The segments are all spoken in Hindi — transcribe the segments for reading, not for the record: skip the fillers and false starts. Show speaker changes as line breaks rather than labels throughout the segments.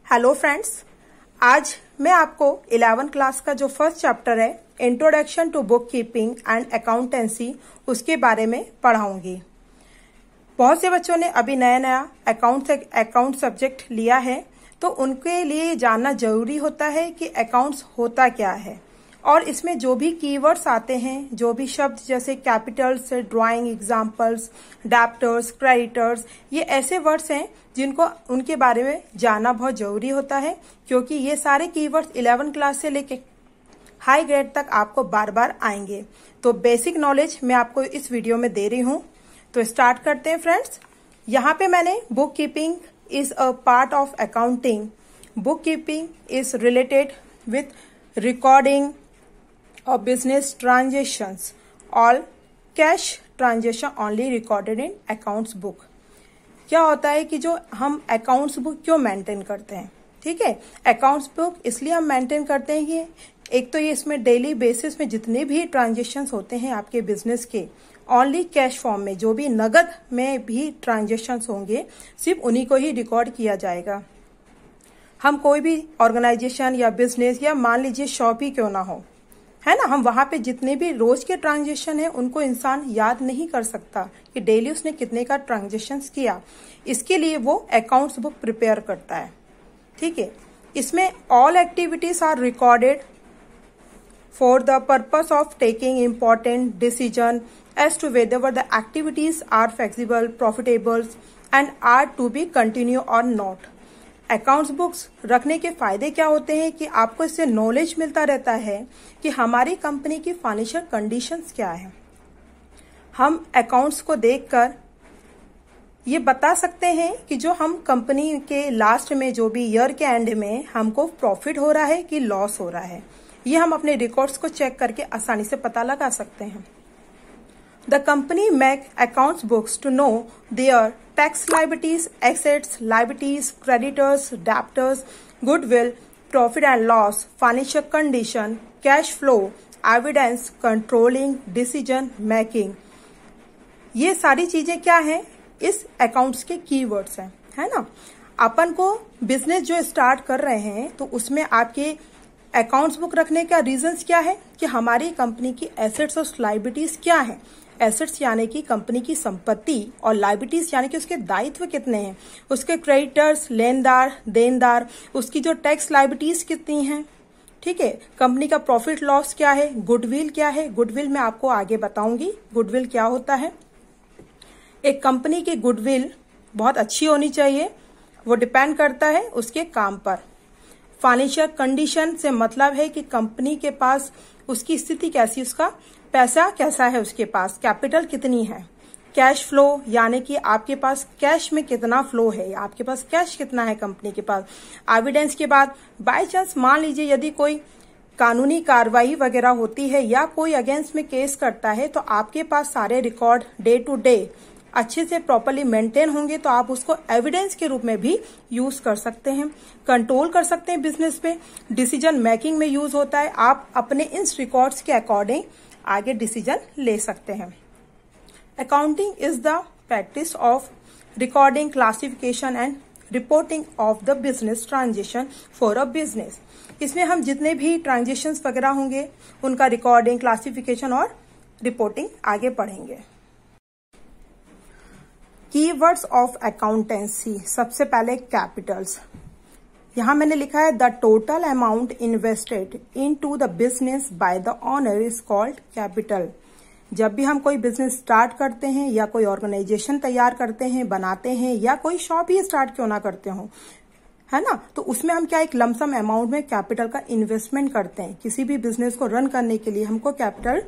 हेलो फ्रेंड्स, आज मैं आपको 11th क्लास का जो फर्स्ट चैप्टर है introduction to book keeping and accountancy उसके बारे में पढ़ाऊंगी। बहुत से बच्चों ने अभी नया अकाउंट सब्जेक्ट लिया है, तो उनके लिए जानना जरूरी होता है कि अकाउंट्स होता क्या है और इसमें जो भी कीवर्ड्स आते हैं, जो भी शब्द जैसे Capitals, drawing examples, debtors, creditors, ये ऐसे वर्ड्स हैं जिनको उनके बारे में जानना बहुत जरूरी होता है, क्योंकि ये सारे कीवर्ड्स 11th क्लास से लेके हाई ग्रेड तक आपको बार बार आएंगे। तो बेसिक नॉलेज मैं आपको इस वीडियो में दे रही हूँ। तो स्टार्ट करते हैं फ्रेंड्स। यहाँ पे मैंने book keeping is a part of accounting. Book keeping is related with recording of business transactions. All cash transaction only recorded in accounts book. क्या होता है कि जो हम अकाउंट्स बुक क्यों मेंटेन करते हैं, ठीक है, अकाउंट्स बुक इसलिए हम मेंटेन करते हैं कि एक तो ये इसमें डेली बेसिस में जितने भी ट्रांजेक्शन्स होते हैं आपके बिजनेस के, ओनली कैश फॉर्म में जो भी नगद में भी ट्रांजेक्शन्स होंगे सिर्फ उन्हीं को ही रिकॉर्ड किया जाएगा। हम कोई भी ऑर्गेनाइजेशन या बिजनेस या मान लीजिए शॉप ही क्यों ना हो, है ना, हम वहां पे जितने भी रोज के ट्रांजेक्शन है उनको इंसान याद नहीं कर सकता कि डेली उसने कितने का ट्रांजेक्शन किया। इसके लिए वो अकाउंट्स बुक प्रिपेयर करता है, ठीक है। इसमें all activities are recorded for the purpose of taking important decision as to whether the activities are flexible, profitable and are to be continue और नॉट। अकाउंट्स बुक्स रखने के फायदे क्या होते हैं कि आपको इससे नॉलेज मिलता रहता है कि हमारी कंपनी की फाइनेंशियल कंडीशंस क्या है। हम अकाउंट्स को देखकर ये बता सकते हैं कि जो हम कंपनी के लास्ट में जो भी ईयर के एंड में हमको प्रॉफिट हो रहा है कि लॉस हो रहा है, ये हम अपने रिकॉर्ड्स को चेक करके आसानी से पता लगा सकते हैं। The company make accounts books to know their tax liabilities, assets, liabilities, creditors, debtors, goodwill, profit and loss, financial condition, cash flow, evidence, controlling, decision making. ये सारी चीजें क्या हैं? इस अकाउंट्स के कीवर्ड्स हैं, है ना। अपन को बिजनेस जो स्टार्ट कर रहे हैं तो उसमें आपके अकाउंट्स बुक रखने का रीजंस क्या है कि हमारी कंपनी की एसेट्स और लायबिलिटीज क्या है। एसेट्स यानी कि कंपनी की संपत्ति और लायबिलिटीज यानी कि उसके दायित्व कितने हैं, उसके क्रेडिटर्स, लेनदार, देनदार, उसकी जो टैक्स लायबिलिटीज कितनी हैं, ठीक है। कंपनी का प्रॉफिट लॉस क्या है, गुडविल क्या है। गुडविल मैं आपको आगे बताऊंगी गुडविल क्या होता है। एक कंपनी की गुडविल बहुत अच्छी होनी चाहिए, वो डिपेंड करता है उसके काम पर। फाइनेंशियल कंडीशन से मतलब है कि कंपनी के पास उसकी स्थिति कैसी, उसका पैसा कैसा है, उसके पास कैपिटल कितनी है। कैश फ्लो यानी कि आपके पास कैश में कितना फ्लो है, आपके पास कैश कितना है कंपनी के पास। एविडेंस के बाद बाय चांस मान लीजिए यदि कोई कानूनी कार्रवाई वगैरह होती है या कोई अगेंस्ट में केस करता है तो आपके पास सारे रिकॉर्ड डे टू डे अच्छे से प्रॉपर्ली मेंटेन होंगे, तो आप उसको एविडेंस के रूप में भी यूज कर सकते हैं, कंट्रोल कर सकते हैं बिजनेस पे। डिसीजन मेकिंग में यूज होता है, आप अपने इन रिकॉर्ड्स के अकॉर्डिंग आगे डिसीजन ले सकते हैं। Accounting is the practice of recording, classification and reporting of the business transaction for a business. इसमें हम जितने भी ट्रांजेक्शन्स वगैरह होंगे उनका रिकॉर्डिंग, क्लासिफिकेशन और रिपोर्टिंग आगे पढ़ेंगे। कीवर्ड्स ऑफ अकाउंटेंसी, सबसे पहले कैपिटल्स। यहां मैंने लिखा है the total amount invested into the business by the owner is called capital. जब भी हम कोई बिजनेस स्टार्ट करते हैं या कोई ऑर्गेनाइजेशन तैयार करते हैं, बनाते हैं, या कोई शॉप ही स्टार्ट क्यों ना करते हो, है ना, तो उसमें हम क्या एक लमसम अमाउंट में कैपिटल का इन्वेस्टमेंट करते हैं। किसी भी बिजनेस को रन करने के लिए हमको कैपिटल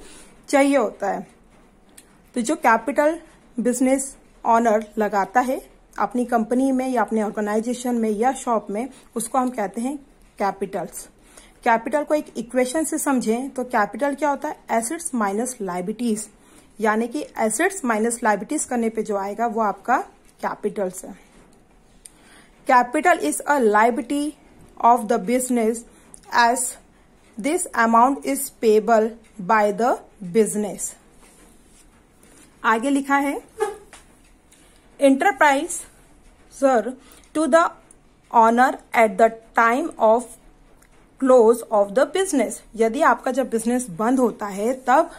चाहिए होता है। तो जो कैपिटल बिजनेस ऑनर लगाता है अपनी कंपनी में या अपने ऑर्गेनाइजेशन में या शॉप में, उसको हम कहते हैं कैपिटल्स। कैपिटल को एक इक्वेशन से समझें तो कैपिटल क्या होता है, एसेट्स माइनस लायबिलिटीज, यानी कि एसेट्स माइनस लायबिलिटीज करने पे जो आएगा वो आपका कैपिटल्स है। Capital is a liability of the business as this amount is payable by the business. आगे लिखा है enterpriser to the owner at the time of close of the business. यदि आपका जब बिजनेस बंद होता है तब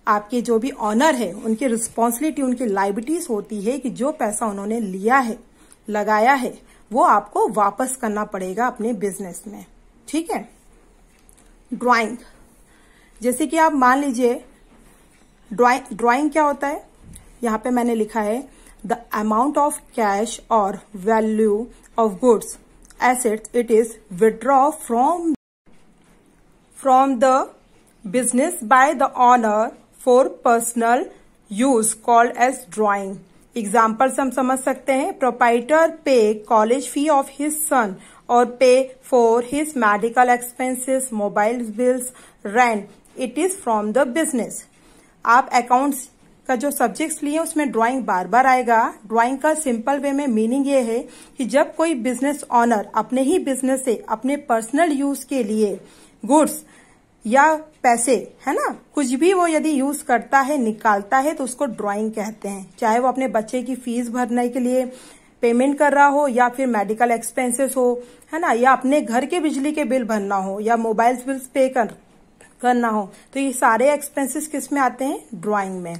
आपके जो भी ऑनर है उनकी रिस्पॉन्सिबिलिटी, उनकी लायबिलिटीज होती है कि जो पैसा उन्होंने लिया है, लगाया है, वो आपको वापस करना पड़ेगा अपने बिजनेस में। ठीक है। ड्राइंग, जैसे कि आप मान लीजिए ड्राइंग क्या होता है, यहां पे मैंने लिखा है द अमाउंट ऑफ कैश और value of goods assets it is withdraw from the business by the owner for personal use called as drawing. Example से हम समझ सकते हैं, proprietor pay college fee of his son और pay for his medical expenses, mobile bills, rent, it is from the business. आप अकाउंट्स का जो सब्जेक्ट्स लिए उसमें ड्राइंग बार बार आएगा। ड्राइंग का सिंपल वे में मीनिंग ये है कि जब कोई बिजनेस ऑनर अपने ही बिजनेस से अपने पर्सनल यूज के लिए गुड्स या पैसे, है ना, कुछ भी वो यदि यूज करता है, निकालता है, तो उसको ड्राइंग कहते हैं। चाहे वो अपने बच्चे की फीस भरने के लिए पेमेंट कर रहा हो या फिर मेडिकल एक्सपेंसेस हो, है ना, या अपने घर के बिजली के बिल भरना हो या मोबाइल बिल्स पे करना हो, तो ये सारे एक्सपेंसेस किस में आते हैं? ड्राइंग में।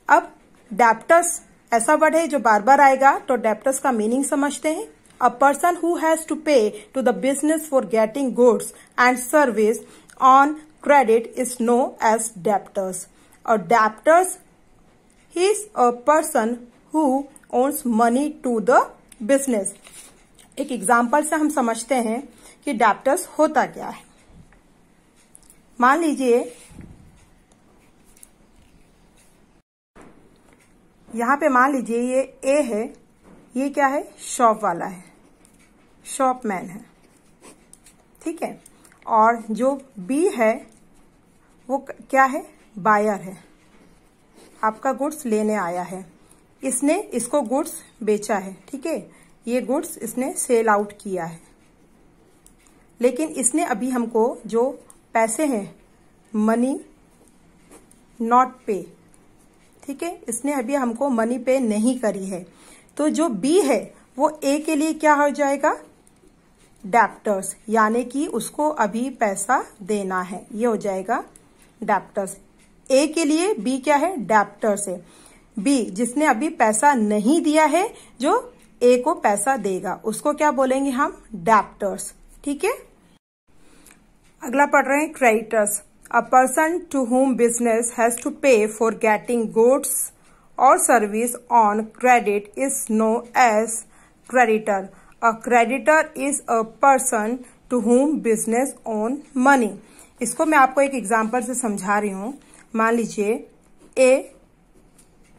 अब डेप्टर्स ऐसा वर्ड है जो बार बार आएगा, तो डेप्टर्स का मीनिंग समझते हैं। A person who has to pay to the business for getting goods and service on credit is known as debtors. A debtors is a person who owes money to the business. एक एग्जाम्पल से हम समझते हैं कि डेप्टर्स होता क्या है। मान लीजिए यहां पे मान लीजिए ये ए है, ये क्या है? शॉप वाला है, शॉपमैन है। ठीक है। और जो बी है वो क्या है? बायर है, आपका गुड्स लेने आया है। इसने इसको गुड्स बेचा है। ठीक है। ये गुड्स इसने सेल आउट किया है, लेकिन इसने अभी हमको जो पैसे हैं, मनी नॉट पे, ठीक है, इसने अभी हमको मनी पे नहीं करी है। तो जो बी है वो ए के लिए क्या हो जाएगा? डेप्टर्स, यानी कि उसको अभी पैसा देना है, ये हो जाएगा डेप्टर्स। ए के लिए बी क्या है? डेप्टर्स है। बी जिसने अभी पैसा नहीं दिया है, जो ए को पैसा देगा, उसको क्या बोलेंगे हम? डेप्टर्स। ठीक है। अगला पढ़ रहे हैं creditors. A person to whom business has to pay for getting goods और service on credit is known as creditor. A creditor is a person to whom business own money. इसको मैं आपको एक एग्जाम्पल से समझा रही हूँ। मान लीजिए ए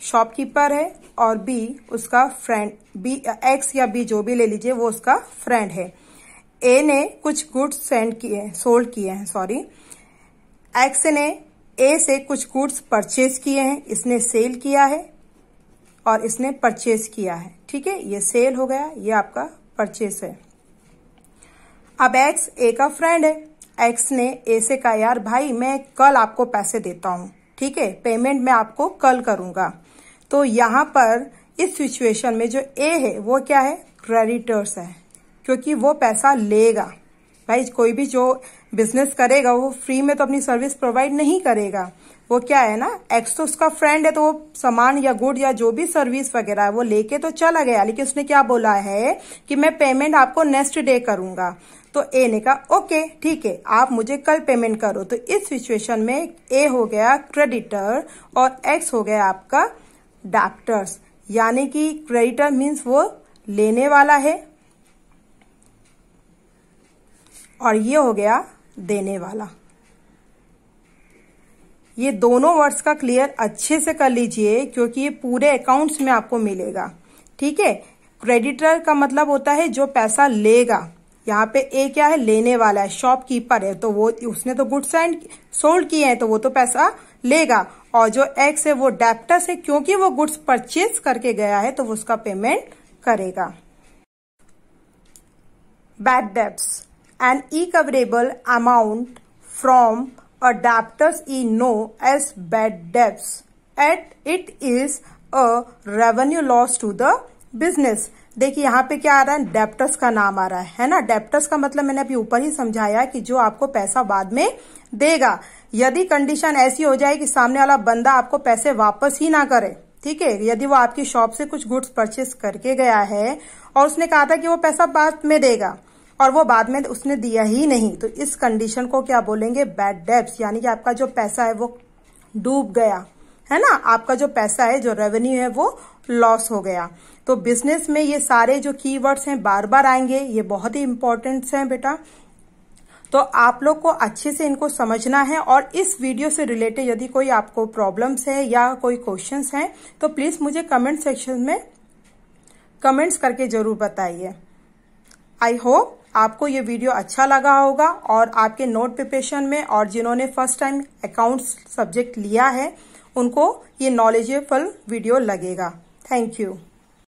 शॉपकीपर है और बी उसका फ्रेंड, बी एक्स या बी जो भी ले लीजिए, वो उसका फ्रेंड है। ए ने कुछ गुड्स सोल्ड किए हैं, सॉरी, एक्स ने ए से कुछ गुड्स परचेज किए हैं, इसने सेल किया है और इसने परचेज किया है। ठीक है। ये सेल हो गया, ये आपका परचेस है। अब एक्स ए का फ्रेंड है। एक्स ने ए से कहा, यार भाई मैं कल आपको पैसे देता हूं, ठीक है, पेमेंट मैं आपको कल करूंगा। तो यहां पर इस सिचुएशन में जो ए है वो क्या है? क्रेडिटर्स है, क्योंकि वो पैसा लेगा। भाई कोई भी जो बिजनेस करेगा वो फ्री में तो अपनी सर्विस प्रोवाइड नहीं करेगा। वो क्या है ना, एक्स तो उसका फ्रेंड है, तो वो सामान या गुड या जो भी सर्विस वगैरह है वो लेके तो चला गया, लेकिन उसने क्या बोला है कि मैं पेमेंट आपको नेक्स्ट डे करूंगा। तो ए ने कहा ओके ठीक है, आप मुझे कल पेमेंट करो। तो इस सिचुएशन में ए हो गया क्रेडिटर और एक्स हो गया आपका डेप्टर्स, यानी कि क्रेडिटर मीन्स वो लेने वाला है और ये हो गया देने वाला। ये दोनों वर्ड्स का क्लियर अच्छे से कर लीजिए, क्योंकि ये पूरे अकाउंट्स में आपको मिलेगा। ठीक है। क्रेडिटर का मतलब होता है जो पैसा लेगा। यहाँ पे ए क्या है? लेने वाला है, शॉपकीपर है, तो वो उसने तो गुड्स एंड सोल्ड किए हैं, तो वो तो पैसा लेगा। और जो एक्स है वो डेप्टर्स है, क्योंकि वो गुड्स परचेज करके गया है तो वो उसका पेमेंट करेगा। Bad debts, an irrecoverable amount from a debtors is known as bad debts and it is a revenue loss to the business. देखिए यहाँ पे क्या आ रहा है, डेप्टर्स का नाम आ रहा है ना। डेप्टर्स का मतलब मैंने अभी ऊपर ही समझाया कि जो आपको पैसा बाद में देगा। यदि कंडीशन ऐसी हो जाए कि सामने वाला बंदा आपको पैसे वापस ही ना करे, ठीक है, यदि वो आपकी शॉप से कुछ गुड्स परचेस करके गया है और उसने कहा था कि वो पैसा बाद में देगा और वो बाद में उसने दिया ही नहीं, तो इस कंडीशन को क्या बोलेंगे, बैड डेब्ट्स, यानी कि आपका जो पैसा है वो डूब गया है ना, आपका जो पैसा है, जो रेवेन्यू है वो लॉस हो गया। तो बिजनेस में ये सारे जो कीवर्ड्स हैं बार बार आएंगे, ये बहुत ही इंपॉर्टेंट हैं बेटा। तो आप लोग को अच्छे से इनको समझना है और इस वीडियो से रिलेटेड यदि कोई आपको प्रॉब्लम्स है या कोई क्वेश्चंस हैं तो प्लीज मुझे कमेंट सेक्शन में कमेंट्स करके जरूर बताइए। आई होप आपको ये वीडियो अच्छा लगा होगा और आपके नोट प्रिपरेशन में और जिन्होंने फर्स्ट टाइम अकाउंट्स सब्जेक्ट लिया है उनको ये नॉलेजेबल वीडियो लगेगा। Thank you.